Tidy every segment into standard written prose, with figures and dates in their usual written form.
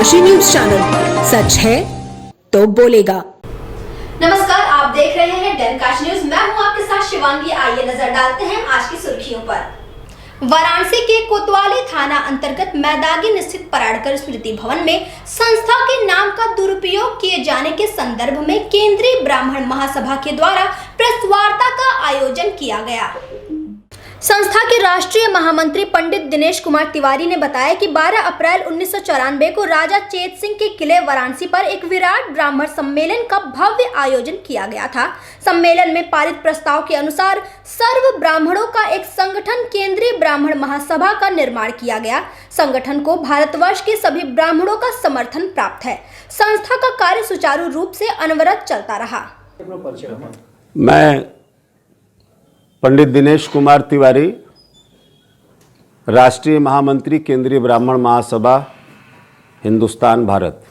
Kashi news channel, सच है तो बोलेगा। नमस्कार, आप देख रहे हैं डन काशी न्यूज। मैं हूं आपके साथ शिवांगी। आइए नजर डालते हैं आज की सुर्खियों पर। वाराणसी के कोतवाली थाना अंतर्गत मैदागिन स्थित पराड़कर स्मृति भवन में संस्था के नाम का दुरुपयोग किए जाने के संदर्भ में केंद्रीय ब्राह्मण महासभा के द्वारा प्रेस वार्ता का आयोजन किया गया। संस्था के राष्ट्रीय महामंत्री पंडित दिनेश कुमार तिवारी ने बताया कि 12 अप्रैल 1994 को राजा चेत सिंह के किले वाराणसी पर एक विराट ब्राह्मण सम्मेलन का भव्य आयोजन किया गया था। सम्मेलन में पारित प्रस्ताव के अनुसार सर्व ब्राह्मणों का एक संगठन केंद्रीय ब्राह्मण महासभा का निर्माण किया गया। संगठन को भारतवर्ष के सभी ब्राह्मणों का समर्थन प्राप्त है। संस्था का कार्य सुचारू रूप से अनवरत चलता रहा। मैं पंडित दिनेश कुमार तिवारी, राष्ट्रीय महामंत्री केंद्रीय ब्राह्मण महासभा हिंदुस्तान भारत।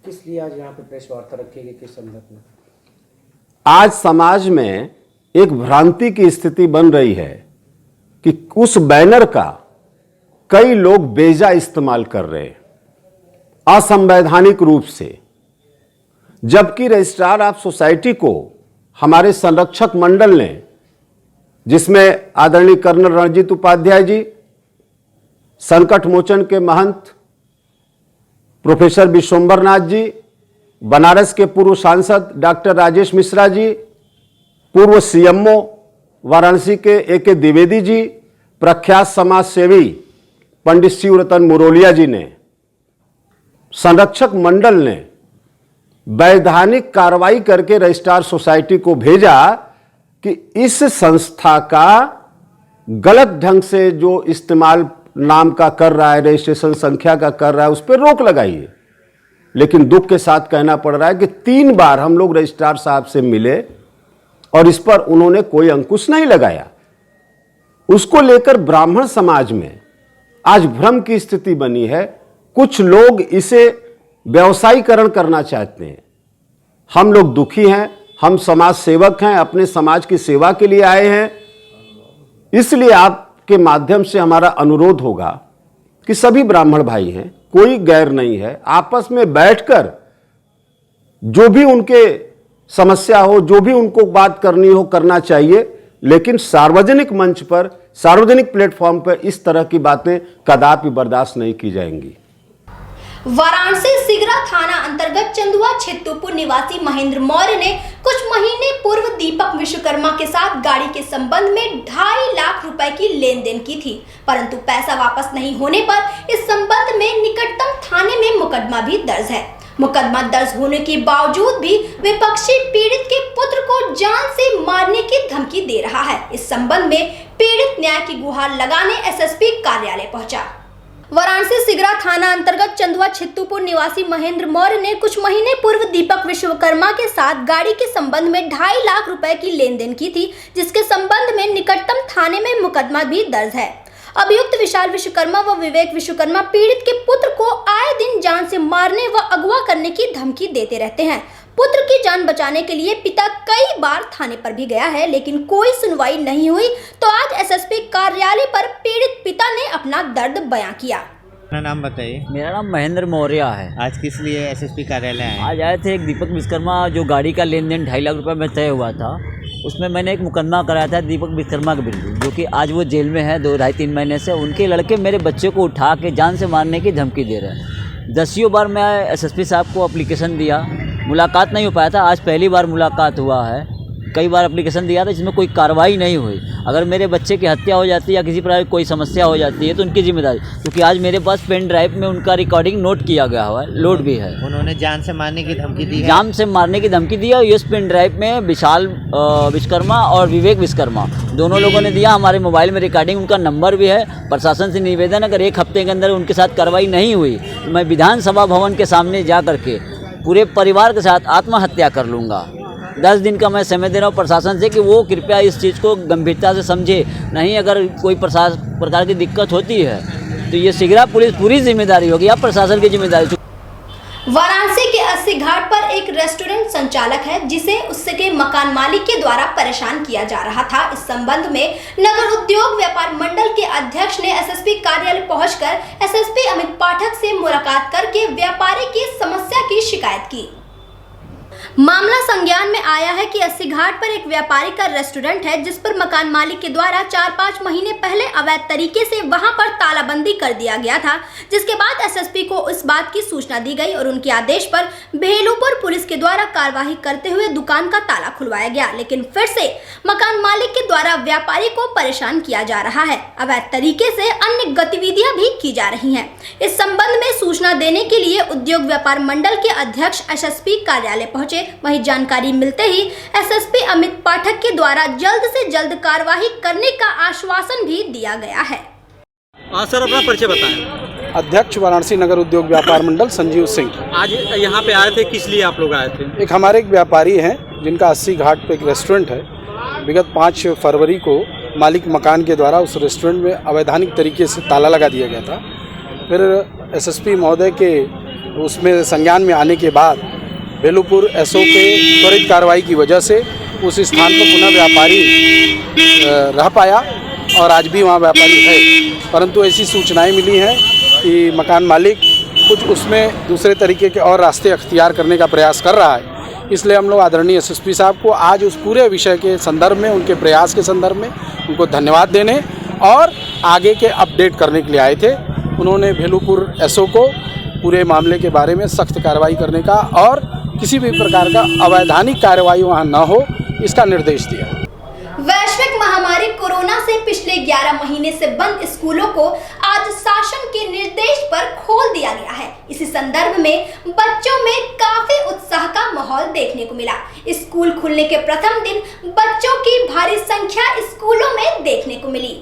किस लिए आज यहाँ पे प्रेस वार्ता रखी गई, किस संदर्भ में? आज समाज में एक भ्रांति की स्थिति बन रही है कि उस बैनर का कई लोग बेजा इस्तेमाल कर रहे हैं असंवैधानिक रूप से, जबकि रजिस्ट्रार ऑफ सोसाइटी को हमारे संरक्षक मंडल ने, जिसमें आदरणीय कर्नल रणजीत उपाध्याय जी, संकट मोचन के महंत प्रोफेसर विश्वंभर नाथ जी, बनारस के पूर्व सांसद डॉक्टर राजेश मिश्रा जी, पूर्व सीएमओ वाराणसी के ए.के. द्विवेदी जी, प्रख्यात समाज सेवी पंडित शिवरतन मुरोलिया जी ने, संरक्षक मंडल ने वैधानिक कार्रवाई करके रजिस्ट्रार सोसाइटी को भेजा कि इस संस्था का गलत ढंग से जो इस्तेमाल नाम का कर रहा है, रजिस्ट्रेशन संख्या का कर रहा है, उस पर रोक लगाइए। लेकिन दुख के साथ कहना पड़ रहा है कि 3 बार हम लोग रजिस्ट्रार साहब से मिले और इस पर उन्होंने कोई अंकुश नहीं लगाया। उसको लेकर ब्राह्मण समाज में आज भ्रम की स्थिति बनी है। कुछ लोग इसे व्यवसायीकरण करना चाहते हैं। हम लोग दुखी हैं, हम समाज सेवक हैं, अपने समाज की सेवा के लिए आए हैं। इसलिए आपके माध्यम से हमारा अनुरोध होगा कि सभी ब्राह्मण भाई हैं, कोई गैर नहीं है, आपस में बैठकर जो भी उनके समस्या हो, जो भी उनको बात करनी हो, करना चाहिए। लेकिन सार्वजनिक मंच पर, सार्वजनिक प्लेटफॉर्म पर इस तरह की बातें कदापि बर्दाश्त नहीं की जाएंगी। वाराणसी सिगरा थाना अंतर्गत चंदुआ छेत्तुपुर निवासी महेंद्र मौर्य ने कुछ महीने पूर्व दीपक विश्वकर्मा के साथ गाड़ी के संबंध में 2.5 लाख रुपए की लेन देन की थी, परंतु पैसा वापस नहीं होने पर इस संबंध में निकटतम थाने में मुकदमा भी दर्ज है। मुकदमा दर्ज होने के बावजूद भी विपक्षी पीड़ित के पुत्र को जान से मारने की धमकी दे रहा है। इस संबंध में पीड़ित न्याय की गुहार लगाने एसएसपी कार्यालय पहुंचा। वाराणसी सिगरा थाना अंतर्गत चंदुआ छेत्तुपुर निवासी महेंद्र मौर्य ने कुछ महीने पूर्व दीपक विश्वकर्मा के साथ गाड़ी के संबंध में 2.5 लाख रुपए की लेन देन की थी, जिसके संबंध में निकटतम थाने में मुकदमा भी दर्ज है। अभियुक्त विशाल विश्वकर्मा व विवेक विश्वकर्मा पीड़ित के पुत्र को आए दिन जान से मारने व अगवा करने की धमकी देते रहते हैं। पुत्र की जान बचाने के लिए पिता कई बार थाने पर भी गया है, लेकिन कोई सुनवाई नहीं हुई। तो आज एसएसपी कार्यालय पर पीड़ित पिता ने अपना दर्द बयां किया। अपना नाम बताइए। मेरा नाम महेंद्र मौर्य है। आज किस लिए एसएसपी कार्यालय आए? आज आए थे एक दीपक विश्वकर्मा, जो गाड़ी का लेन देन 2.5 लाख रुपए में तय हुआ था, उसमें मैंने एक मुकदमा कराया था दीपक विश्वकर्मा के विरुद्ध, जो कि आज वो जेल में है 2-2.5-3 महीने से। उनके लड़के मेरे बच्चे को उठा के जान से मारने की धमकी दे रहे हैं। 10 बार मैं एसएसपी साहब को एप्लीकेशन दिया, मुलाकात नहीं हो पाया था। आज पहली बार मुलाकात हुआ है। कई बार एप्लीकेशन दिया था, जिसमें कोई कार्रवाई नहीं हुई। अगर मेरे बच्चे की हत्या हो जाती है या किसी प्रकार की कोई समस्या हो जाती है तो उनकी जिम्मेदारी, क्योंकि आज मेरे पास पेन ड्राइव में उनका रिकॉर्डिंग नोट किया गया हुआ है, लोड भी है। उन्होंने जान से मारने की धमकी दी है। जान से मारने की धमकी दी है। इस पेन ड्राइव में विशाल विश्वकर्मा और विवेक विश्वकर्मा दोनों लोगों ने दिया। हमारे मोबाइल में रिकॉर्डिंग, उनका नंबर भी है। प्रशासन से निवेदन, अगर 1 हफ्ते के अंदर उनके साथ कार्रवाई नहीं हुई तो मैं विधानसभा भवन के सामने जा करके पूरे परिवार के साथ आत्महत्या कर लूँगा। 10 दिन का मैं समय दे रहा हूँ प्रशासन से कि वो कृपया इस चीज़ को गंभीरता से समझे। नहीं, अगर कोई प्रकार की दिक्कत होती है तो ये सिगरा पुलिस पूरी जिम्मेदारी होगी या प्रशासन की जिम्मेदारी। वाराणसी के 80 घाट पर एक रेस्टोरेंट संचालक है जिसे उसके मकान मालिक के द्वारा परेशान किया जा रहा था। इस संबंध में नगर उद्योग व्यापार मंडल के अध्यक्ष ने एसएसपी कार्यालय पहुंचकर एसएसपी अमित पाठक से मुलाकात करके व्यापारी की समस्या की शिकायत की। मामला संज्ञान में आया है कि 80 घाट पर एक व्यापारी का रेस्टोरेंट है जिस पर मकान मालिक के द्वारा 4-5 महीने पहले अवैध तरीके से वहां पर तालाबंदी कर दिया गया था, जिसके बाद एसएसपी को इस बात की सूचना दी गई और उनके आदेश पर भेलूपुर पुलिस के द्वारा कार्यवाही करते हुए दुकान का ताला खुलवाया गया। लेकिन फिर से मकान मालिक के द्वारा व्यापारी को परेशान किया जा रहा है। अवैध तरीके से अन्य गतिविधियां भी की जा रही है। इस संबंध में सूचना देने के लिए उद्योग व्यापार मंडल के अध्यक्ष एसएसपी कार्यालय पहुंचे। वहीं जानकारी मिलते ही एसएसपी अमित पाठक के द्वारा जल्द से जल्द कार्यवाही करने का आश्वासन भी दिया गया है। सर, अपना परिचय बताएं। अध्यक्ष वाराणसी नगर उद्योग व्यापार मंडल संजीव सिंह। आज यहाँ पे आए थे, किस लिए आप लोग आए थे? एक हमारे एक व्यापारी हैं जिनका 80 घाट पे एक रेस्टोरेंट है। विगत 5 फरवरी को मालिक मकान के द्वारा उस रेस्टोरेंट में अवैधानिक तरीके से ताला लगा दिया गया था। फिर एसएसपी महोदय के उसमें संज्ञान में आने के बाद भेलूपुर एसओ के त्वरित कार्रवाई की वजह से उस स्थान पर पुनः व्यापारी रह पाया और आज भी वहाँ व्यापारी है। परंतु ऐसी सूचनाएं मिली हैं कि मकान मालिक कुछ उसमें दूसरे तरीके के और रास्ते अख्तियार करने का प्रयास कर रहा है। इसलिए हम लोग आदरणीय एसएसपी साहब को आज उस पूरे विषय के संदर्भ में, उनके प्रयास के संदर्भ में उनको धन्यवाद देने और आगे के अपडेट करने के लिए आए थे। उन्होंने भेलूपुर एसओ को पूरे मामले के बारे में सख्त कार्रवाई करने का और किसी भी प्रकार का अवैधानिक कार्रवाई वहाँ न हो, इसका निर्देश दिया। वैश्विक महामारी कोरोना से पिछले 11 महीने से बंद स्कूलों को आज शासन के निर्देश पर खोल दिया गया है। इसी संदर्भ में बच्चों में काफी उत्साह का माहौल देखने को मिला। स्कूल खुलने के प्रथम दिन बच्चों की भारी संख्या स्कूलों में देखने को मिली।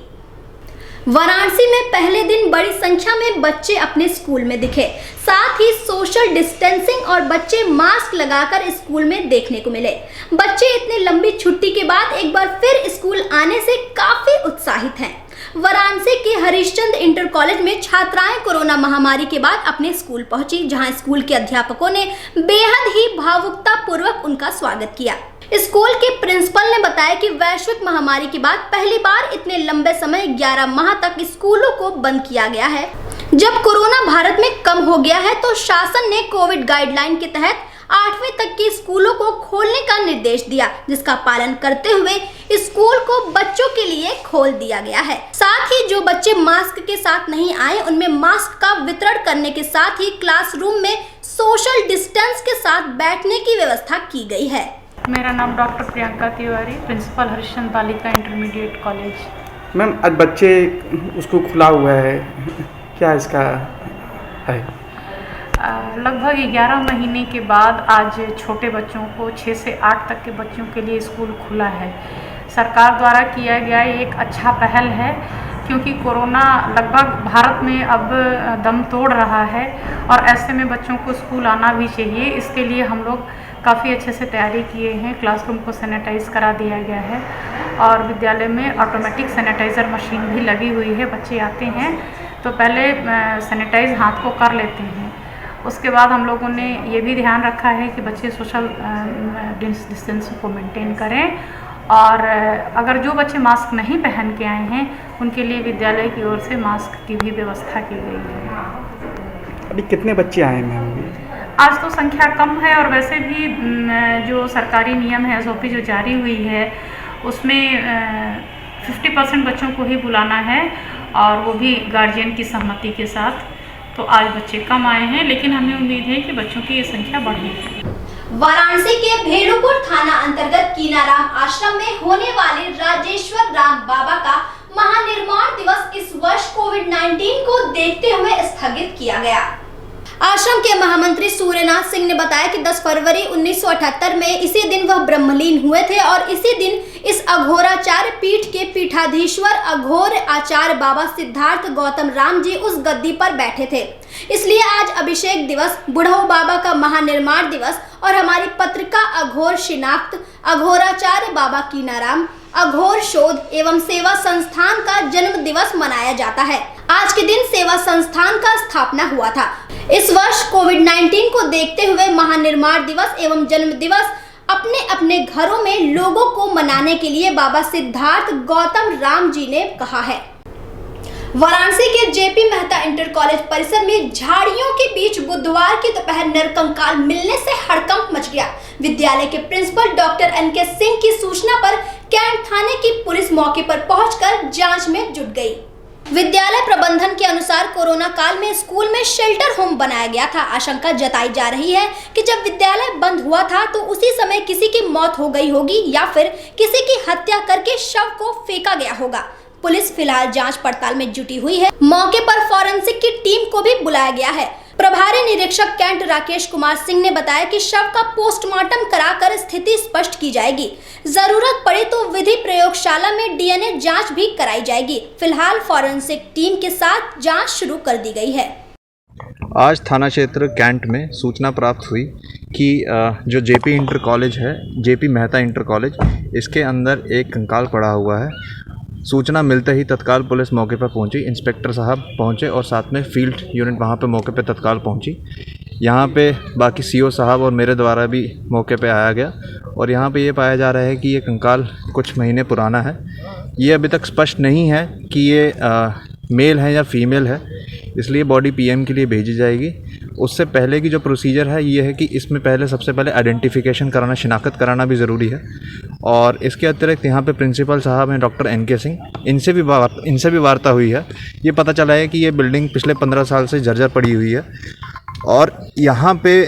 वाराणसी में पहले दिन बड़ी संख्या में बच्चे अपने स्कूल में दिखे। साथ ही सोशल डिस्टेंसिंग और बच्चे मास्क लगाकर स्कूल में देखने को मिले। बच्चे इतनी लंबी छुट्टी के बाद एक बार फिर स्कूल आने से काफी उत्साहित हैं। वाराणसी के हरिश्चंद्र इंटर कॉलेज में छात्राएं कोरोना महामारी के बाद अपने स्कूल पहुंची, जहां स्कूल के अध्यापकों ने बेहद ही भावुकता पूर्वक उनका स्वागत किया। स्कूल के प्रिंसिपल ने बताया कि वैश्विक महामारी के बाद पहली बार इतने लंबे समय 11 माह तक स्कूलों को बंद किया गया है। जब कोरोना भारत में कम हो गया है तो शासन ने कोविड गाइडलाइन के तहत 8वीं तक के स्कूलों को खोलने का निर्देश दिया, जिसका पालन करते हुए स्कूल को बच्चों के लिए खोल दिया गया है। साथ ही जो बच्चे मास्क के साथ नहीं आए उनमें मास्क का वितरण करने के साथ ही क्लासरूम में सोशल डिस्टेंस के साथ बैठने की व्यवस्था की गई है। मेरा नाम डॉक्टर प्रियंका तिवारी, प्रिंसिपल हरिश्चंद्र बालिका इंटरमीडिएट कॉलेज। मैम, आज बच्चे उसको खुला हुआ है, क्या इसका है? लगभग 11 महीने के बाद आज छोटे बच्चों को 6 से 8 तक के बच्चों के लिए स्कूल खुला है। सरकार द्वारा किया गया एक अच्छा पहल है, क्योंकि कोरोना लगभग भारत में अब दम तोड़ रहा है और ऐसे में बच्चों को स्कूल आना भी चाहिए। इसके लिए हम लोग काफ़ी अच्छे से तैयारी किए हैं। क्लासरूम को सैनिटाइज़ करा दिया गया है और विद्यालय में ऑटोमेटिक सैनिटाइज़र मशीन भी लगी हुई है। बच्चे आते हैं तो पहले सैनिटाइज हाथ को कर लेते हैं। उसके बाद हम लोगों ने ये भी ध्यान रखा है कि बच्चे सोशल डिस्टेंस को मेंटेन करें और अगर जो बच्चे मास्क नहीं पहन के आए हैं उनके लिए विद्यालय की ओर से मास्क की भी व्यवस्था की गई है। अभी कितने बच्चे आए हैं मैम? आज तो संख्या कम है और वैसे भी जो सरकारी नियम है, एसओपी जो जारी हुई है उसमें 50% बच्चों को ही बुलाना है और वो भी गार्जियन की सहमति के साथ। तो आज बच्चे कम आए हैं, लेकिन हमें उम्मीद है कि बच्चों की ये संख्या बढ़ेगी। वाराणसी के भेलूपुर थाना अंतर्गत कीनाराम आश्रम में होने वाले राजेश्वर राम बाबा का महानिर्माण दिवस इस वर्ष कोविड-19 को देखते हुए स्थगित किया गया। आश्रम के महामंत्री सूर्यनाथ सिंह ने बताया कि 10 फरवरी 1978 में इसी दिन वह ब्रह्मलीन हुए थे और इसी दिन इस अघोराचार्य पीठ के पीठाधीश्वर अघोर आचार्य बाबा सिद्धार्थ गौतम राम जी उस गद्दी पर बैठे थे। इसलिए आज अभिषेक दिवस, बुढ़ऊ बाबा का महानिर्माण दिवस और हमारी पत्रिका अघोर शिनाख्त, अघोराचार्य बाबा कीनाराम, अघोर शोध एवं सेवा संस्थान का जन्म दिवस मनाया जाता है। आज के दिन सेवा संस्थान का स्थापना हुआ था। इस वर्ष कोविड-19 को देखते हुए महानिर्माण दिवस एवं जन्म दिवस अपने अपने घरों में लोगों को मनाने के लिए बाबा सिद्धार्थ गौतम राम जी ने कहा है। वाराणसी के जेपी मेहता इंटर कॉलेज परिसर में झाड़ियों के बीच बुधवार की दोपहर नरकंकाल मिलने से हड़कंप मच गया। विद्यालय के प्रिंसिपल डॉक्टर एनके सिंह की सूचना पर कैंट थाने की पुलिस मौके पर पहुंचकर जांच में जुट गई। विद्यालय प्रबंधन के अनुसार कोरोना काल में स्कूल में शेल्टर होम बनाया गया था। आशंका जताई जा रही है कि जब विद्यालय बंद हुआ था तो उसी समय किसी की मौत हो गई होगी या फिर किसी की हत्या करके शव को फेंका गया होगा। पुलिस फिलहाल जांच पड़ताल में जुटी हुई है। मौके पर फॉरेंसिक की टीम को भी बुलाया गया है। प्रभारी निरीक्षक कैंट राकेश कुमार सिंह ने बताया कि शव का पोस्टमार्टम कराकर स्थिति स्पष्ट की जाएगी। जरूरत पड़े तो विधि प्रयोगशाला में डीएनए जांच भी कराई जाएगी। फिलहाल फॉरेंसिक टीम के साथ जांच शुरू कर दी गई है। आज थाना क्षेत्र कैंट में सूचना प्राप्त हुई कि जो जेपी इंटर कॉलेज है, जेपी मेहता इंटर कॉलेज, इसके अंदर एक कंकाल पड़ा हुआ है। सूचना मिलते ही तत्काल पुलिस मौके पर पहुंची। इंस्पेक्टर साहब पहुंचे और साथ में फील्ड यूनिट वहां पे मौके पे तत्काल पहुंची। यहां पे बाकी सीओ साहब और मेरे द्वारा भी मौके पे आया गया और यहां पे ये पाया जा रहा है कि ये कंकाल कुछ महीने पुराना है। ये अभी तक स्पष्ट नहीं है कि ये मेल है या फीमेल है, इसलिए बॉडी पीएम के लिए भेजी जाएगी। उससे पहले की जो प्रोसीजर है ये है कि इसमें पहले सबसे पहले आइडेंटिफिकेशन कराना, शिनाख्त कराना भी ज़रूरी है। और इसके अतिरिक्त यहाँ पे प्रिंसिपल साहब हैं डॉक्टर एनके सिंह, इनसे भी वार्ता हुई है। ये पता चला है कि ये बिल्डिंग पिछले 15 साल से जर्जर पड़ी हुई है और यहाँ पे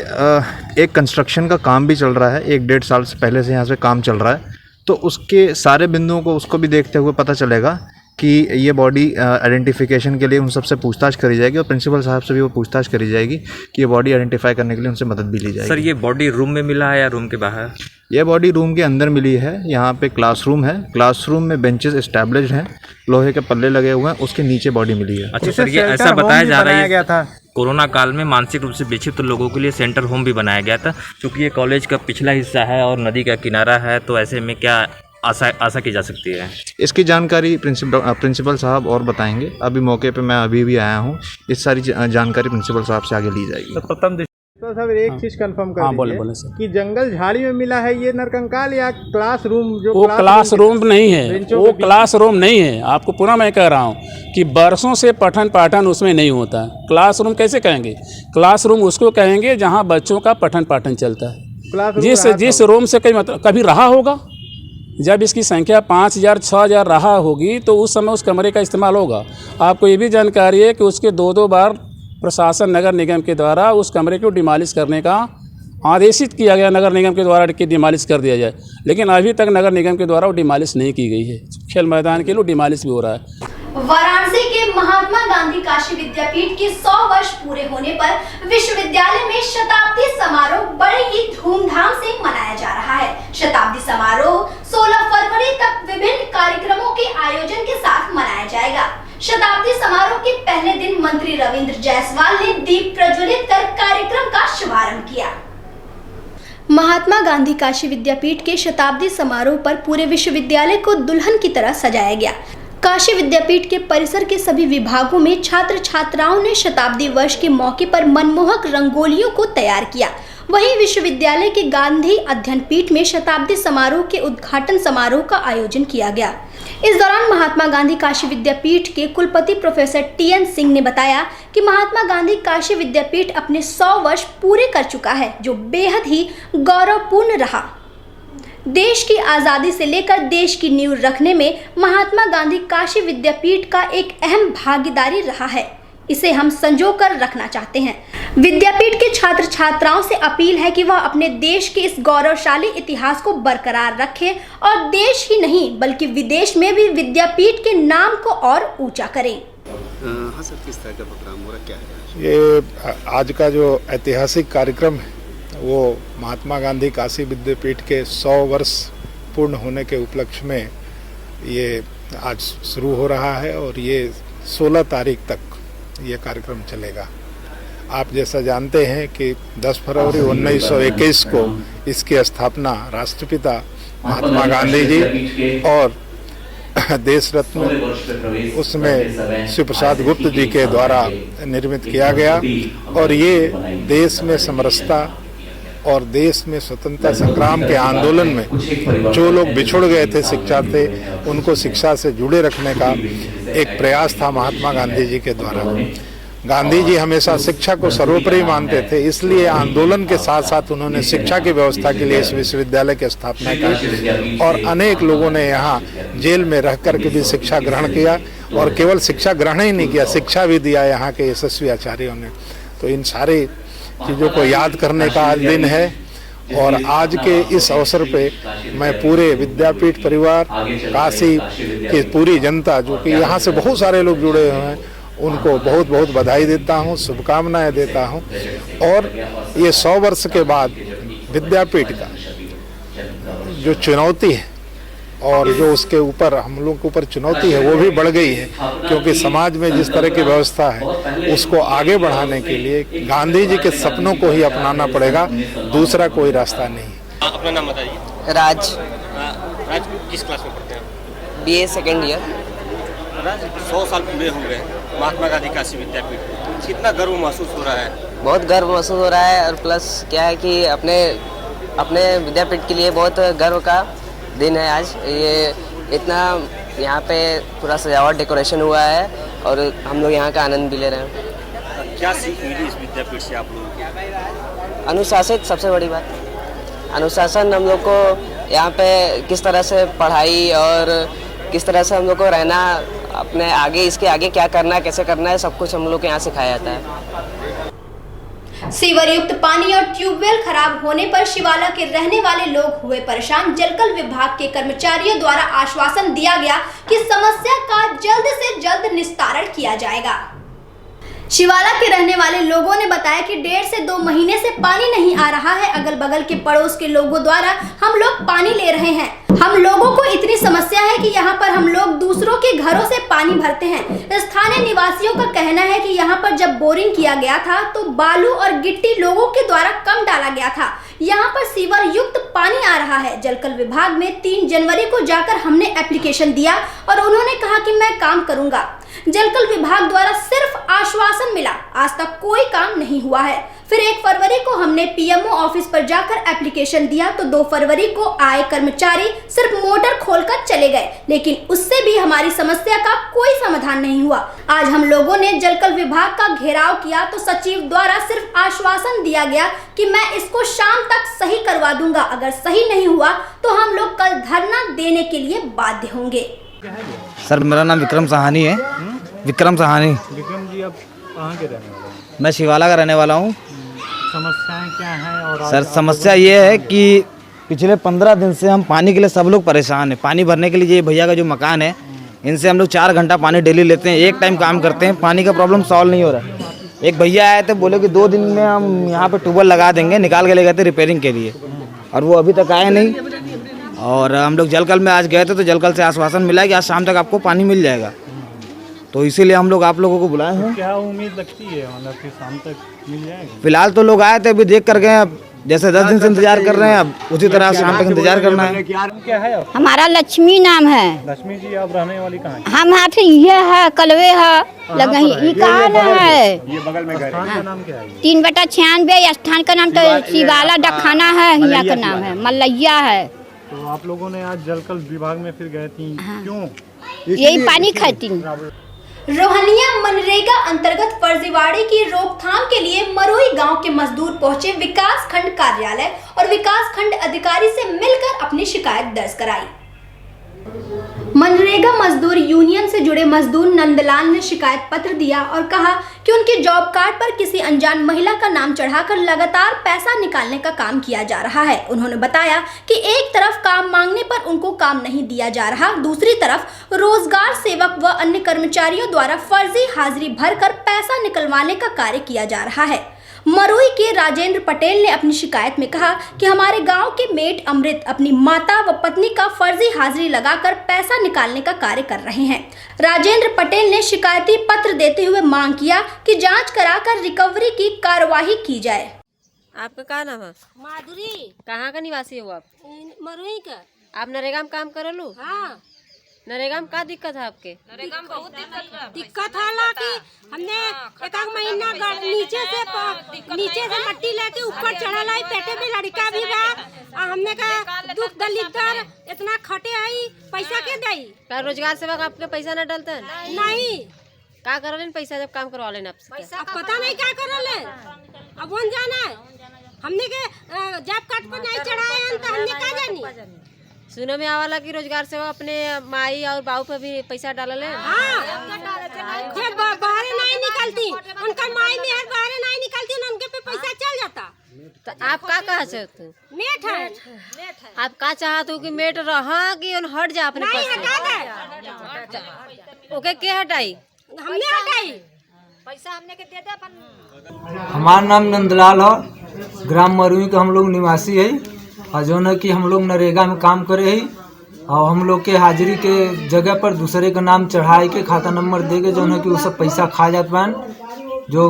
एक कंस्ट्रक्शन का काम भी चल रहा है। 1-1.5 साल से पहले से यहाँ से काम चल रहा है, तो उसके सारे बिंदुओं को उसको भी देखते हुए पता चलेगा कि ये बॉडी आइडेंटिफिकेशन के लिए उन सबसे पूछताछ करी जाएगी और प्रिंसिपल साहब से भी वो पूछताछ करी जाएगी कि ये बॉडी आइडेंटिफाई करने के लिए उनसे मदद भी ली जाएगी। सर, ये बॉडी रूम में मिला है या रूम के बाहर? ये बॉडी रूम के अंदर मिली है। यहाँ पे क्लासरूम है, क्लासरूम में बेंचेस एस्टैब्लिश्ड हैं, लोहे के पल्ले लगे हुए हैं, उसके नीचे बॉडी मिली है। अच्छा सर, ये ऐसा बताया जा रहा है था कोरोना काल में मानसिक रूप से विक्षिप्त लोगों के लिए सेंटर होम भी बनाया गया था, क्योंकि ये कॉलेज का पिछला हिस्सा है और नदी का किनारा है, तो ऐसे में क्या आशा की जा सकती है? इसकी जानकारी प्रिंसिपल साहब और बताएंगे। अभी मौके पे मैं अभी भी आया हूँ। इस सारी जानकारी प्रिंसिपल साहब से आगे ली जाएगी। तो प्रथम तो सर एक चीज कंफर्म कर दीजिए कि जंगल झाड़ी में मिला है ये नरकंकाल या क्लासरूम? वो क्लासरूम नहीं है, वो क्लासरूम नहीं है। आपको पूरा मैं कह रहा हूँ कि बरसों से पठन पाठन उसमें नहीं होता। क्लासरूम कैसे कहेंगे? क्लासरूम उसको कहेंगे जहाँ बच्चों का पठन पाठन चलता है। जिस रूम से कभी रहा होगा, जब इसकी संख्या 5000 6000 रहा होगी तो उस समय उस कमरे का इस्तेमाल होगा। आपको ये भी जानकारी है कि उसके 2 बार प्रशासन नगर निगम के द्वारा उस कमरे को डिमॉलिश करने का आदेशित किया गया, नगर निगम के द्वारा कि डिमॉलिश कर दिया जाए, लेकिन अभी तक नगर निगम के द्वारा वो डिमॉलिश नहीं की गई है। खेल मैदान के लिए डिमॉलिश भी हो रहा है। वाराणसी के महात्मा गांधी काशी विद्यापीठ के 100 वर्ष पूरे होने पर विश्वविद्यालय में शताब्दी समारोह बड़े ही धूमधाम से मनाया जा रहा है। शताब्दी समारोह 16 फरवरी तक विभिन्न कार्यक्रमों के आयोजन के साथ मनाया जाएगा। शताब्दी समारोह के पहले दिन मंत्री रविंद्र जायसवाल ने दीप प्रज्वलित कर कार्यक्रम का शुभारंभ किया। महात्मा गांधी काशी विद्यापीठ के शताब्दी समारोह पर पूरे विश्वविद्यालय को दुल्हन की तरह सजाया गया। काशी विद्यापीठ के परिसर के सभी विभागों में छात्र छात्राओं ने शताब्दी वर्ष के मौके पर मनमोहक रंगोलियों को तैयार किया। वहीं विश्वविद्यालय के गांधी अध्ययन पीठ में शताब्दी समारोह के उद्घाटन समारोह का आयोजन किया गया। इस दौरान महात्मा गांधी काशी विद्यापीठ के कुलपति प्रोफेसर टीएन सिंह ने बताया कि महात्मा गांधी काशी विद्यापीठ अपने 100 वर्ष पूरे कर चुका है, जो बेहद ही गौरवपूर्ण रहा। देश की आज़ादी से लेकर देश की नींव रखने में महात्मा गांधी काशी विद्यापीठ का एक अहम भागीदारी रहा है। इसे हम संजो कर रखना चाहते हैं। विद्यापीठ के छात्र छात्राओं से अपील है कि वह अपने देश के इस गौरवशाली इतिहास को बरकरार रखें और देश ही नहीं बल्कि विदेश में भी विद्यापीठ के नाम को और ऊंचा करें। हाँ सर, किस तरह का प्रोग्राम हो रहा, क्या है? ये आज का जो ऐतिहासिक कार्यक्रम है वो महात्मा गांधी काशी विद्यापीठ के 100 वर्ष पूर्ण होने के उपलक्ष्य में ये आज शुरू हो रहा है और ये 16 तारीख तक ये कार्यक्रम चलेगा। आप जैसा जानते हैं कि 10 फरवरी 1921 को इसकी स्थापना राष्ट्रपिता महात्मा गांधी जी और देश रत्न उसमें शिव प्रसाद गुप्त जी के द्वारा निर्मित किया गया और ये देश में समरसता और देश में स्वतंत्रता संग्राम के आंदोलन में जो लोग बिछुड़ गए थे शिक्षा से, उनको शिक्षा से जुड़े रखने का एक प्रयास था महात्मा गांधी जी के द्वारा। गांधी जी हमेशा शिक्षा को सर्वोपरि मानते थे, इसलिए आंदोलन के साथ साथ उन्होंने शिक्षा की व्यवस्था के लिए इस विश्वविद्यालय की स्थापना की और अनेक लोगों ने यहाँ जेल में रह कर के भी शिक्षा ग्रहण किया और केवल शिक्षा ग्रहण ही नहीं किया, शिक्षा भी दिया यहाँ के यशस्वी आचार्यों ने। तो इन सारी चीज़ों को याद करने का आज दिन है और आज के इस अवसर पे मैं पूरे विद्यापीठ परिवार, काशी की पूरी जनता जो कि यहाँ से बहुत सारे लोग जुड़े हुए हैं, उनको बहुत बहुत बधाई देता हूँ, शुभकामनाएं देता हूँ। और ये 100 वर्ष के बाद विद्यापीठ का जो चुनौती है और जो उसके ऊपर हम लोग के ऊपर चुनौती है वो भी बढ़ गई है, क्योंकि समाज में जिस तरह की व्यवस्था है उसको आगे बढ़ाने के लिए गांधी जी के सपनों को ही अपनाना पड़ेगा, दूसरा कोई रास्ता नहीं। अपना नाम बताइए। राज। राज किस क्लास में पढ़ते हैं? BA second year. राज 100 साल पूरे हो गए महात्मा गांधी काशी विद्यापीठ, कितना गर्व महसूस हो रहा है? बहुत गर्व महसूस हो रहा है और प्लस क्या है कि अपने विद्यापीठ के लिए बहुत गर्व का दिन है आज। ये इतना यहाँ पे पूरा सजावट डेकोरेशन हुआ है और हम लोग यहाँ का आनंद भी ले रहे हैं। क्या सीख मिली इस विद्यापीठ से आप लोगों को? अनुशासित सबसे बड़ी बात, अनुशासन हम लोग को यहाँ पे किस तरह से पढ़ाई और किस तरह से हम लोग को रहना, अपने आगे इसके आगे क्या करना है, कैसे करना है, सब कुछ हम लोग को यहाँ सिखाया जाता है। सीवर युक्त पानी और ट्यूबवेल खराब होने पर शिवाला के रहने वाले लोग हुए परेशान। जलकल विभाग के कर्मचारियों द्वारा आश्वासन दिया गया कि समस्या का जल्द से जल्द निस्तारण किया जाएगा। शिवाला के रहने वाले लोगों ने बताया कि 1.5 से 2 महीने से पानी नहीं आ रहा है। अगल बगल के पड़ोस के लोगों द्वारा हम लोग पानी ले रहे हैं। हम लोगों को इतनी समस्या है कि यहाँ पर हम लोग दूसरों के घरों से पानी भरते हैं। स्थानीय निवासियों का कहना है कि यहाँ पर जब बोरिंग किया गया था तो बालू और गिट्टी लोगों के द्वारा कम डाला गया था। यहाँ पर सीवर युक्त पानी आ रहा है। जलकल विभाग में 3 जनवरी को जाकर हमने एप्लीकेशन दिया और उन्होंने कहा कि मैं काम करूंगा। जलकल विभाग द्वारा सिर्फ आश्वासन मिला, आज तक कोई काम नहीं हुआ है। फिर 1 फरवरी को हमने PMO ऑफिस पर जाकर एप्लीकेशन दिया तो 2 फरवरी को आए कर्मचारी सिर्फ मोटर खोलकर चले गए, लेकिन उससे भी हमारी समस्या का कोई समाधान नहीं हुआ। आज हम लोगों ने जलकल विभाग का घेराव किया तो सचिव द्वारा सिर्फ आश्वासन दिया गया कि मैं इसको शाम तक सही करवा दूंगा। अगर सही नहीं हुआ तो हम लोग कल धरना देने के लिए बाध्य होंगे। सर मेरा नाम विक्रम सहानी है। विक्रम सहानी। विक्रम जी आप कहाँ के रहने वाले हैं? मैं शिवाला का रहने वाला हूँ। समस्याएं क्या हैं? और सर समस्या ये है कि पिछले 15 दिन से हम पानी के लिए सब लोग परेशान हैं। पानी भरने के लिए ये भैया का जो मकान है, इनसे हम लोग 4 घंटा पानी डेली लेते हैं, एक टाइम काम करते हैं, पानी का प्रॉब्लम सॉल्व नहीं हो रहा। एक भैया आए थे, बोले कि 2 दिन में हम यहाँ पे ट्यूबवेल लगा देंगे, निकाल के ले गए थे रिपेयरिंग के लिए, और वो अभी तक आए नहीं। और हम लोग जलकल में आज गए थे तो जलकल से आश्वासन मिला कि आज शाम तक आपको पानी मिल जाएगा, तो इसीलिए हम लोग आप लोगों को बुलाए हैं। क्या उम्मीद लगती है मतलब कि शाम तक मिल जाएगा? फिलहाल तो लोग आए थे, अभी देख कर गए, अब जैसे 10 दिन से इंतजार कर रहे हैं, अब उसी तरह शाम तक इंतजार करना है। क्या है? हमारा लक्ष्मी नाम है। लक्ष्मी जी आप रहने वाली कहाँ? हम हाथ ये है कलवे है लगे कहाँ ना है। ये बगल में घर है। नाम क्या है? 3/96 स्थान का नाम तो शिवाला डखाना है, यहाँ का नाम है मल्लैया है। तो आप लोगों ने आज जलकल विभाग में फिर गए थी, क्यों? यही पानी खाती। रोहनिया मनरेगा अंतर्गत फर्जीवाड़े की रोकथाम के लिए मरोई गांव के मजदूर पहुंचे विकास खंड कार्यालय और विकास खंड अधिकारी से मिलकर अपनी शिकायत दर्ज कराई। मनरेगा मजदूर यूनियन से जुड़े मजदूर नंदलाल ने शिकायत पत्र दिया और कहा कि उनके जॉब कार्ड पर किसी अनजान महिला का नाम चढ़ाकर लगातार पैसा निकालने का काम किया जा रहा है। उन्होंने बताया कि एक तरफ काम मांगने पर उनको काम नहीं दिया जा रहा, दूसरी तरफ रोजगार सेवक व अन्य कर्मचारियों द्वारा फर्जी हाजिरी भरकर पैसा निकलवाने का कार्य किया जा रहा है। मरोई के राजेंद्र पटेल ने अपनी शिकायत में कहा कि हमारे गांव के मेट अमृत अपनी माता व पत्नी का फर्जी हाजिरी लगाकर पैसा निकालने का कार्य कर रहे हैं। राजेंद्र पटेल ने शिकायती पत्र देते हुए मांग किया कि जांच कराकर रिकवरी की कार्यवाही की जाए। आपका क्या नाम है? माधुरी। कहाँ का निवासी हो आप? मरोई का। आप नरेगा में काम करो लो? हाँ। नरेगा में क्या दिक्कत है आपके? नरेगा में बहुत दिक्कत है कि हमने एक महीना नीचे से मट्टी लेके ऊपर चढ़ल आई, पेटे में लड़का भी बा, हमने का दुख दलितर इतना खटे आई, पैसा के दई? क्या रोजगार सेवक आपके पैसा न डालते हैं? नहीं। क्या कर लेन पैसा जब काम करवा लेना आपसे? पैसा पता नहीं क्या कर ले, अब वन जाना है हमने के जब कट पर नहीं चढ़ाए हैं तो हमने क्या जानी। सुनो में आवाला की रोजगार सेवा अपने माई और बाबू पे भी पैसा डाल ले। हाँ, बाहर नहीं निकलती, उनका माई में बाहर नहीं निकलती, उनके पे पैसा चल जाता। तो आप क्या कहा चाहते हो? मेट है। आप क्या चाहते हो कि मेट रहा कि उन हट जा अपने नहीं हटा दे। ओके के हटाई? हमने हटाई, पैसा हमने के दे दे अपन। हमारा नाम नंदलाल हो, ग्राम मरुई के हम लोग निवासी है, और जो है कि हम लोग नरेगा में काम करे है, और हम लोग के हाजिरी के जगह पर दूसरे का नाम चढ़ाए के खाता नंबर दे के जो है कि वो सब पैसा खा जात बान, जो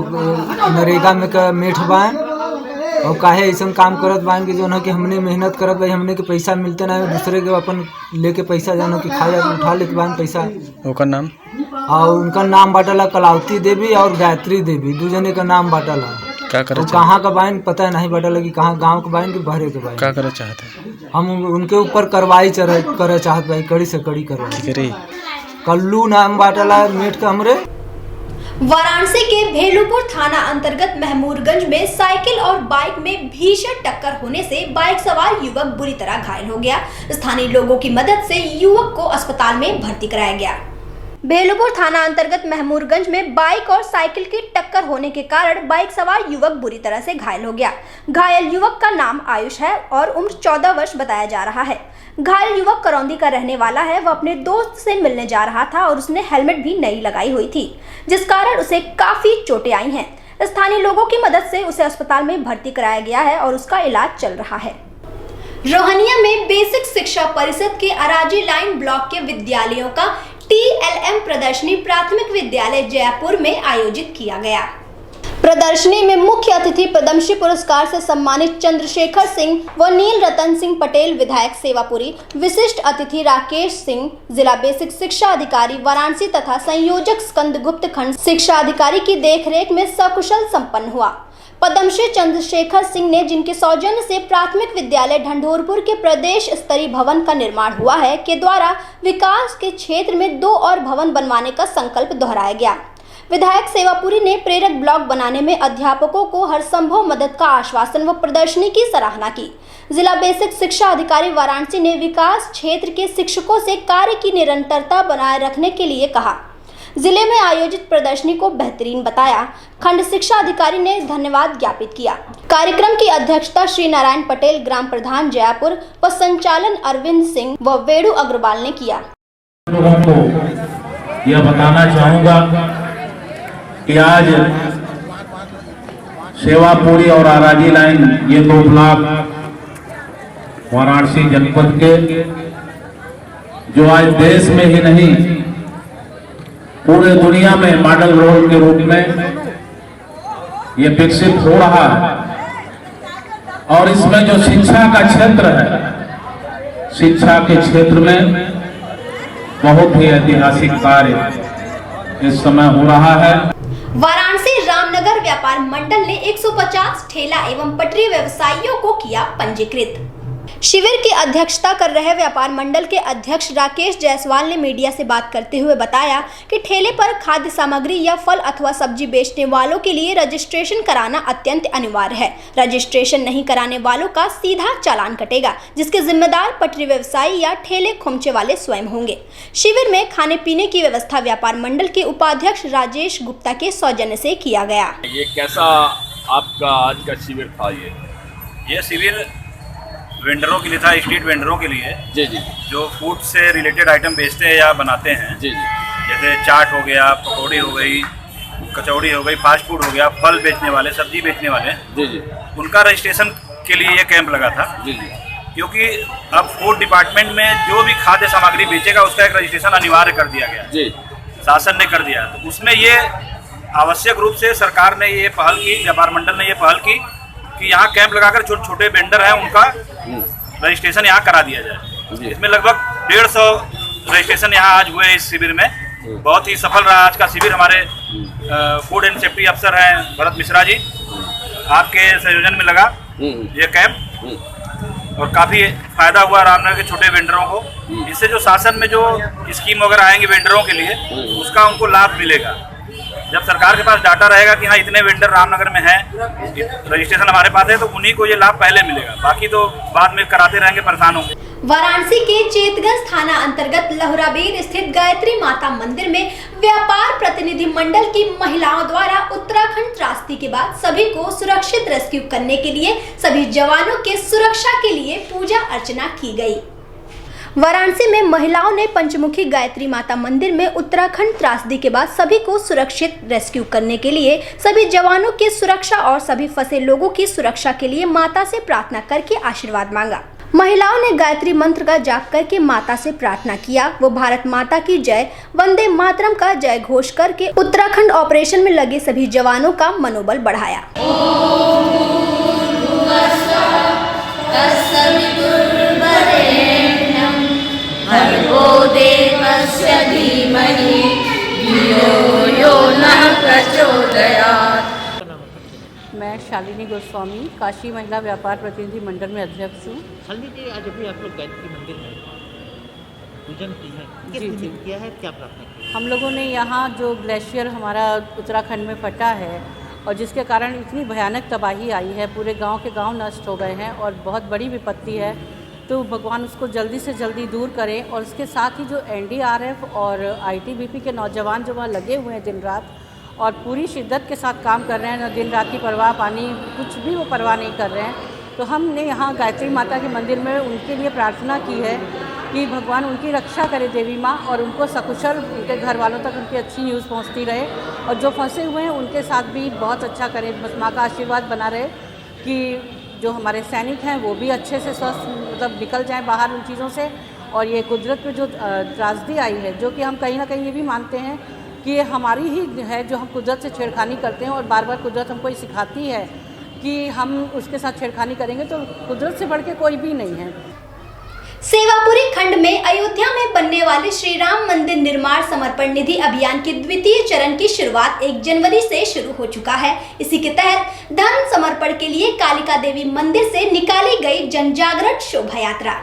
नरेगा में का मेठ बान, और काहे ऐसा काम करत बान कि जो है कि हमने मेहनत करत भाई, हमने के पैसा मिलते ना, दूसरे के अपन लेके पैसा जो है कि खा जात, उठा लेते बान पैसा। उनका नाम? और उनका नाम बाटला कलावती देवी और गायत्री देवी, दो जने का नाम बाटला। क्या करे? कहाँ का बाइन पता नहीं बाटला कि कहाँ, गांव का बाइन कि बहरे के बाइन। क्या करे चाहते? हम उनके ऊपर कार्रवाई करे चाहत भाई, कड़ी से कड़ी कार्रवाई। कल्लू नाम बाटला मेट का हमरे। वाराणसी के भेलूपुर थाना अंतर्गत महमूदगंज में साइकिल और बाइक में भीषण टक्कर होने से बाइक सवार युवक बुरी तरह घायल हो गया। स्थानीय लोगों की मदद से युवक को अस्पताल में भर्ती कराया गया। भेलूपुर थाना अंतर्गत महमूदगंज में बाइक और साइकिल की टक्कर होने के कारण बाइक सवार युवक बुरी तरह से घायल हो गया। घायल युवक का नाम आयुष है और उम्र 14 वर्ष बताया जा रहा है। घायल युवक करौंदी का रहने वाला है। वह अपने दोस्त से मिलने जा रहा था और उसने हेलमेट भी नहीं लगाई हुई थी, जिस कारण उसे काफी चोटें आई हैं। स्थानीय लोगों की मदद से उसे अस्पताल में भर्ती कराया गया है और उसका इलाज चल रहा है। रोहनिया में बेसिक शिक्षा परिषद के अराजी लाइन ब्लॉक के विद्यालयों का TLM प्रदर्शनी प्राथमिक विद्यालय जयपुर में आयोजित किया गया। प्रदर्शनी में मुख्य अतिथि पद्मश्री पुरस्कार से सम्मानित चंद्रशेखर सिंह व नील रतन सिंह पटेल विधायक सेवापुरी, विशिष्ट अतिथि राकेश सिंह जिला बेसिक शिक्षा अधिकारी वाराणसी तथा संयोजक स्कंदगुप्त खंड शिक्षा अधिकारी की देखरेख में सकुशल संपन्न हुआ। पद्मश्री चंद्रशेखर सिंह ने, जिनके सौजन्य से प्राथमिक विद्यालय ढंढोरपुर के प्रदेश स्तरीय भवन का निर्माण हुआ है, के द्वारा विकास के क्षेत्र में 2 और भवन बनवाने का संकल्प दोहराया गया। विधायक सेवापुरी ने प्रेरक ब्लॉक बनाने में अध्यापकों को हर संभव मदद का आश्वासन व प्रदर्शनी की सराहना की। जिला बेसिक शिक्षा अधिकारी वाराणसी ने विकास क्षेत्र के शिक्षकों से कार्य की निरंतरता बनाए रखने के लिए कहा। जिले में आयोजित प्रदर्शनी को बेहतरीन बताया। खंड शिक्षा अधिकारी ने धन्यवाद ज्ञापित किया। कार्यक्रम की अध्यक्षता श्री नारायण पटेल, ग्राम प्रधान जयपुर व संचालन अरविंद सिंह व वेणु अग्रवाल ने किया। लोगों को यह बताना चाहूंगा कि आज सेवापुरी और अराजी लाइन, ये 2 ब्लॉक वाराणसी जनपद के, जो आज देश में ही नहीं पूरे दुनिया में मॉडल रोड के रूप में ये विकसित हो रहा है। और इसमें जो शिक्षा का क्षेत्र है, शिक्षा के क्षेत्र में बहुत ही ऐतिहासिक कार्य इस समय हो रहा है। वाराणसी रामनगर व्यापार मंडल ने 150 ठेला एवं पटरी व्यवसायियों को किया पंजीकृत। शिविर की अध्यक्षता कर रहे व्यापार मंडल के अध्यक्ष राकेश जायसवाल ने मीडिया से बात करते हुए बताया कि ठेले पर खाद्य सामग्री या फल अथवा सब्जी बेचने वालों के लिए रजिस्ट्रेशन कराना अत्यंत अनिवार्य है। रजिस्ट्रेशन नहीं कराने वालों का सीधा चालान कटेगा, जिसके जिम्मेदार पटरी व्यवसायी या ठेले खोमचे वाले स्वयं होंगे। शिविर में खाने पीने की व्यवस्था व्यापार मंडल के उपाध्यक्ष राजेश गुप्ता के सौजन्य से किया गया। ये कैसा आपका आज का शिविर था? ये शिविर वेंडरों के लिए था, स्ट्रीट वेंडरों के लिए जी, जो फूड से रिलेटेड आइटम बेचते हैं या बनाते हैं जी। जैसे चाट हो गया, पकौड़ी हो गई, कचौड़ी हो गई, फास्ट फूड हो गया, फल बेचने वाले, सब्जी बेचने वाले जी, उनका रजिस्ट्रेशन के लिए ये कैंप लगा था जी। क्योंकि अब फूड डिपार्टमेंट में जो भी खाद्य सामग्री बेचेगा उसका एक रजिस्ट्रेशन अनिवार्य कर दिया गया जी, शासन ने कर दिया। तो उसमें ये आवश्यक रूप से सरकार ने ये पहल की, व्यापार मंडल ने ये पहल की कि यहाँ कैंप लगाकर छोटे छोटे वेंडर हैं उनका रजिस्ट्रेशन यहाँ करा दिया जाए। इसमें लगभग 150 रजिस्ट्रेशन यहाँ आज हुए इस शिविर में। बहुत ही सफल रहा आज का शिविर। हमारे फूड एंड सेफ्टी अफसर हैं भरत मिश्रा जी, आपके संयोजन में लगा ये कैंप और काफ़ी फायदा हुआ रामनगर के छोटे वेंडरों को। इससे जो शासन में जो स्कीम वगैरह आएंगे वेंडरों के लिए, उसका उनको लाभ मिलेगा। जब सरकार के पास डाटा रहेगा कि हाँ इतने वेंडर रामनगर में हैं, रजिस्ट्रेशन हमारे पास है, तो उन्हीं को ये लाभ पहले मिलेगा, बाकी तो बाद में कराते रहेंगे, परेशान होंगे। वाराणसी के चेतगंज थाना अंतर्गत लहुराबीर स्थित गायत्री माता मंदिर में व्यापार प्रतिनिधि मंडल की महिलाओं द्वारा उत्तराखंड त्रासदी के बाद सभी को सुरक्षित रेस्क्यू करने के लिए सभी जवानों के सुरक्षा के लिए पूजा अर्चना की गई। वाराणसी में महिलाओं ने पंचमुखी गायत्री माता मंदिर में उत्तराखंड त्रासदी के बाद सभी को सुरक्षित रेस्क्यू करने के लिए सभी जवानों की सुरक्षा और सभी फंसे लोगों की सुरक्षा के लिए माता से प्रार्थना करके आशीर्वाद मांगा। महिलाओं ने गायत्री मंत्र का जाप करके माता से प्रार्थना किया। वो भारत माता की जय, वंदे मातरम का जय घोष करके उत्तराखंड ऑपरेशन में लगे सभी जवानों का मनोबल बढ़ाया। मैं शालिनी गोस्वामी, काशी महिला व्यापार प्रतिनिधि मंडल में अध्यक्ष हूँ। शालिनी जी, आज अभी आप लोग गायत्री मंदिर में पूजन की है, किस लिए किया है, क्या प्रार्थना की? हम लोगों ने यहाँ जो ग्लेशियर हमारा उत्तराखंड में फटा है और जिसके कारण इतनी भयानक तबाही आई है, पूरे गांव के गांव नष्ट हो गए हैं और बहुत बड़ी विपत्ति है, तो भगवान उसको जल्दी से जल्दी दूर करें। और उसके साथ ही जो NDRF और ITBP के नौजवान जो वहाँ लगे हुए हैं दिन रात और पूरी शिद्दत के साथ काम कर रहे हैं, न दिन रात की परवाह, पानी कुछ भी वो परवाह नहीं कर रहे हैं, तो हमने यहाँ गायत्री माता के मंदिर में उनके लिए प्रार्थना की है कि भगवान उनकी रक्षा करे, देवी माँ, और उनको सकुशल उनके घर वालों तक उनकी अच्छी न्यूज़ पहुँचती रहे और जो फंसे हुए हैं उनके साथ भी बहुत अच्छा करें। बस माँ का आशीर्वाद बना रहे कि जो हमारे सैनिक हैं वो भी अच्छे से स्वस्थ मतलब निकल जाएं बाहर उन चीज़ों से। और ये कुदरत में जो त्रासदी आई है, जो कि हम कहीं ना कहीं ये भी मानते हैं कि ये हमारी ही है, जो हम कुदरत से छेड़खानी करते हैं और बार बार कुदरत हमको ये सिखाती है कि हम उसके साथ छेड़खानी करेंगे तो कुदरत से बढ़ के कोई भी नहीं है। सेवापुरी खंड में अयोध्या में बनने वाले श्री राम मंदिर निर्माण समर्पण निधि अभियान के द्वितीय चरण की शुरुआत 1 जनवरी से शुरू हो चुका है। इसी के तहत धन समर्पण के लिए कालिका देवी मंदिर से निकाली गई जन जागरण शोभा यात्रा।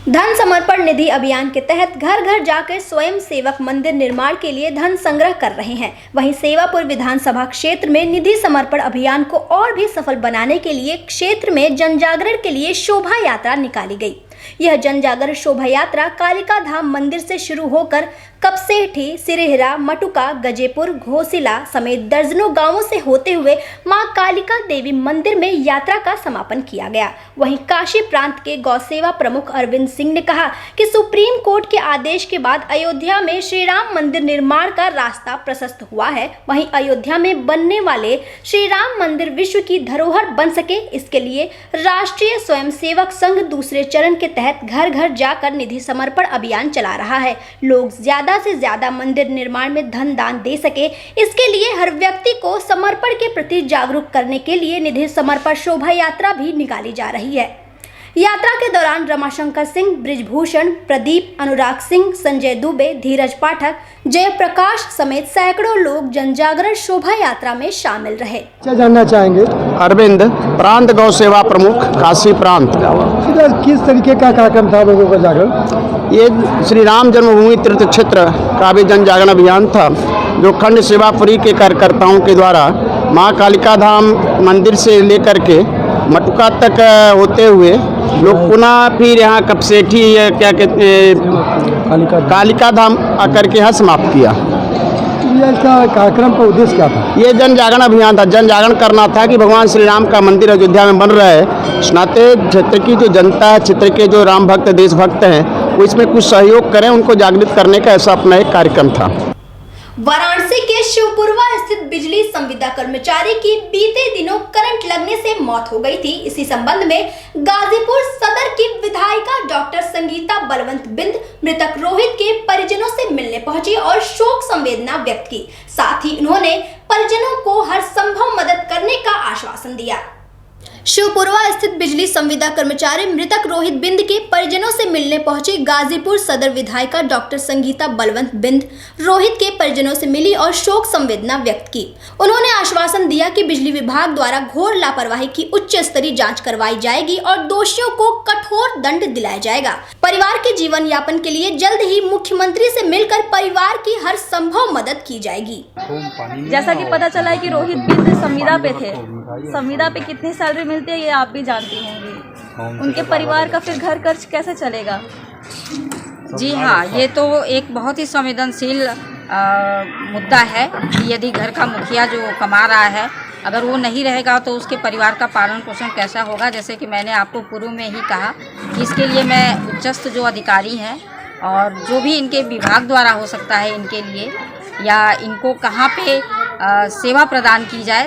धन समर्पण निधि अभियान के तहत घर घर जाकर स्वयं सेवक मंदिर निर्माण के लिए धन संग्रह कर रहे हैं। वहीं सेवापुर विधानसभा क्षेत्र में निधि समर्पण अभियान को और भी सफल बनाने के लिए क्षेत्र में जन जागरण के लिए शोभा यात्रा निकाली गई। यह जन जागरण शोभा यात्रा कालिका धाम मंदिर से शुरू होकर कपसेठी, सिरेहरा, मटुका, गजेपुर, घोसिला समेत दर्जनों गांवों से होते हुए मां कालिका देवी मंदिर में यात्रा का समापन किया गया। वहीं काशी प्रांत के गौ सेवा प्रमुख अरविंद सिंह ने कहा कि सुप्रीम कोर्ट के आदेश के बाद अयोध्या में श्री राम मंदिर निर्माण का रास्ता प्रशस्त हुआ है। वहीं अयोध्या में बनने वाले श्री राम मंदिर विश्व की धरोहर बन सके, इसके लिए राष्ट्रीय स्वयंसेवक संघ दूसरे चरण के तहत घर घर जाकर निधि समर्पण अभियान चला रहा है। लोग ज्यादा से ज्यादा मंदिर निर्माण में धन दान दे सके, इसके लिए हर व्यक्ति को समर्पण के प्रति जागरूक करने के लिए निधि समर्पण शोभा यात्रा भी निकाली जा रही है। यात्रा के दौरान रमाशंकर सिंह, ब्रिजभूषण, प्रदीप, अनुराग सिंह, संजय दुबे, धीरज पाठक, जयप्रकाश समेत सैकड़ों लोग जन जागरण शोभा यात्रा में शामिल रहे। क्या जानना चाहेंगे? अरविंद, प्रांत गौ सेवा प्रमुख, काशी प्रांत। किस तरीके का कार्यक्रम था लोगों का जागरण? ये श्री राम जन्मभूमि तीर्थ क्षेत्र का भी जन जागरण अभियान था, जो खंड सेवापुरी के कार्यकर्ताओं के द्वारा माँ कालिका धाम मंदिर से लेकर के मटुका तक होते हुए लोग पुनः फिर यहाँ कपसेठी क्या कहते हैं कालिका धाम आकर के यहाँ समाप्त किया। इसका कार्यक्रम का उद्देश्य क्या था? ये जन जागरण अभियान था। जन जागरण करना था कि भगवान श्री राम का मंदिर अयोध्या में बन रहा है, स्नाते क्षेत्र की जो जनता है, क्षेत्र के जो राम भक्त देशभक्त हैं, वो इसमें कुछ सहयोग करें, उनको जागृत करने का ऐसा अपना एक कार्यक्रम था। वाराणसी के शिवपुरवा स्थित बिजली संविदा कर्मचारी की बीते दिनों करंट लगने से मौत हो गई थी। इसी संबंध में गाजीपुर सदर की विधायिका डॉक्टर संगीता बलवंत बिंद मृतक रोहित के परिजनों से मिलने पहुंची और शोक संवेदना व्यक्त की। साथ ही उन्होंने परिजनों को हर संभव मदद करने का आश्वासन दिया। शिवपुरवा स्थित बिजली संविदा कर्मचारी मृतक रोहित बिंद के परिजनों से मिलने पहुंची गाजीपुर सदर विधायिका डॉक्टर संगीता बलवंत बिंद रोहित के परिजनों से मिली और शोक संवेदना व्यक्त की। उन्होंने आश्वासन दिया कि बिजली विभाग द्वारा घोर लापरवाही की उच्च स्तरीय जांच करवाई जाएगी और दोषियों को कठोर दंड दिलाया जाएगा। परिवार के जीवन यापन के लिए जल्द ही मुख्यमंत्री से मिलकर परिवार की हर संभव मदद की जाएगी। जैसा कि पता चला है कि रोहित बिंद संविदा पे थे, संविदा पे कितनी सैलरी मिलती है ये आप भी जानती होंगी। उनके परिवार का फिर घर खर्च कैसे चलेगा? जी हाँ, ये तो एक बहुत ही संवेदनशील मुद्दा है कि यदि घर का मुखिया जो कमा रहा है अगर वो नहीं रहेगा तो उसके परिवार का पालन पोषण कैसा होगा। जैसे कि मैंने आपको पूर्व में ही कहा कि इसके लिए मैं उच्चस्थ जो अधिकारी हैं और जो भी इनके विभाग द्वारा हो सकता है इनके लिए या इनको कहाँ पे सेवा प्रदान की जाए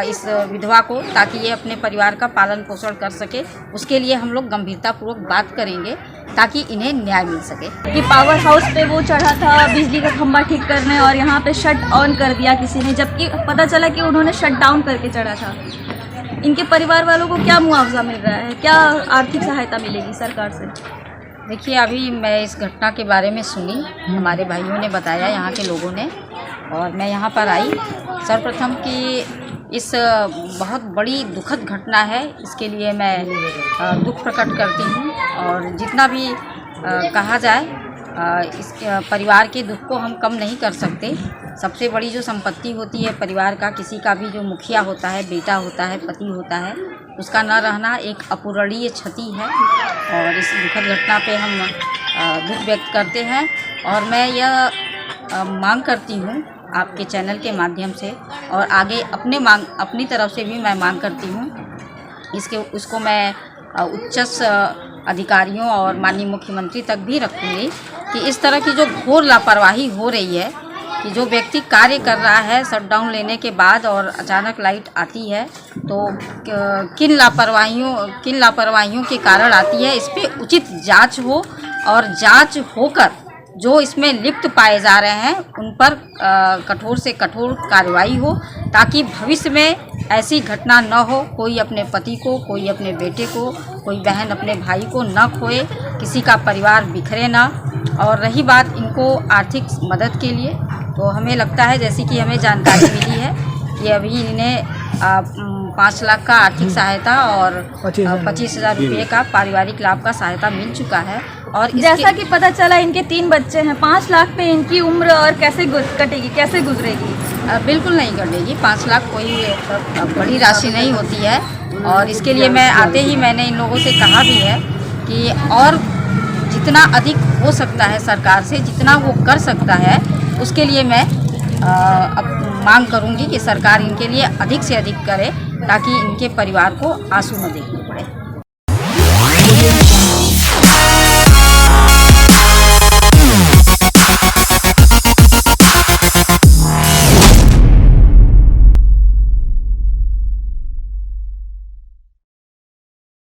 इस विधवा को, ताकि ये अपने परिवार का पालन पोषण कर सके, उसके लिए हम लोग गंभीरतापूर्वक बात करेंगे ताकि इन्हें न्याय मिल सके। कि पावर हाउस पे वो चढ़ा था बिजली का खंभा ठीक करने और यहाँ पे शट ऑन कर दिया किसी ने, जबकि पता चला कि उन्होंने शट डाउन करके चढ़ा था। इनके परिवार वालों को क्या मुआवजा मिल रहा है, क्या आर्थिक सहायता मिलेगी सरकार से? देखिए, अभी मैं इस घटना के बारे में सुनी, हमारे भाइयों ने बताया, यहाँ के लोगों ने, और मैं यहाँ पर आई। सर्वप्रथम कि इस बहुत बड़ी दुखद घटना है, इसके लिए मैं दुख प्रकट करती हूँ और जितना भी कहा जाए इस परिवार के दुख को हम कम नहीं कर सकते। सबसे बड़ी जो संपत्ति होती है परिवार का, किसी का भी जो मुखिया होता है, बेटा होता है, पति होता है, उसका न रहना एक अपूरणीय क्षति है और इस दुखद घटना पे हम दुख व्यक्त करते हैं। और मैं यह मांग करती हूँ आपके चैनल के माध्यम से और आगे अपनी तरफ से भी मैं मांग करती हूँ उसको मैं उच्च अधिकारियों और माननीय मुख्यमंत्री तक भी रखूँगी कि इस तरह की जो घोर लापरवाही हो रही है कि जो व्यक्ति कार्य कर रहा है शटडाउन लेने के बाद और अचानक लाइट आती है तो किन लापरवाहियों के कारण आती है, इस पर उचित जांच हो और जांच होकर जो इसमें लिप्त पाए जा रहे हैं उन पर कठोर से कठोर कार्रवाई हो ताकि भविष्य में ऐसी घटना न हो। कोई अपने पति को, कोई अपने बेटे को, कोई बहन अपने भाई को न खोए, किसी का परिवार बिखरे ना। और रही बात इनको आर्थिक मदद के लिए, तो हमें लगता है जैसी कि हमें जानकारी मिली है कि अभी इन्हें 5 लाख का आर्थिक सहायता और 25,000 रुपये का पारिवारिक लाभ का सहायता मिल चुका है। और जैसा कि पता चला इनके 3 बच्चे हैं, 5 लाख पे इनकी उम्र और कैसे कटेगी, कैसे गुजरेगी? बिल्कुल नहीं कटेगी। 5 लाख कोई बड़ी राशि नहीं होती है और इसके लिए मैं आते ही मैंने इन लोगों से कहा भी है कि और जितना अधिक हो सकता है सरकार से, जितना वो कर सकता है, उसके लिए मैं मांग करूंगी कि सरकार इनके लिए अधिक से अधिक करे ताकि इनके परिवार को आंसू न देखे।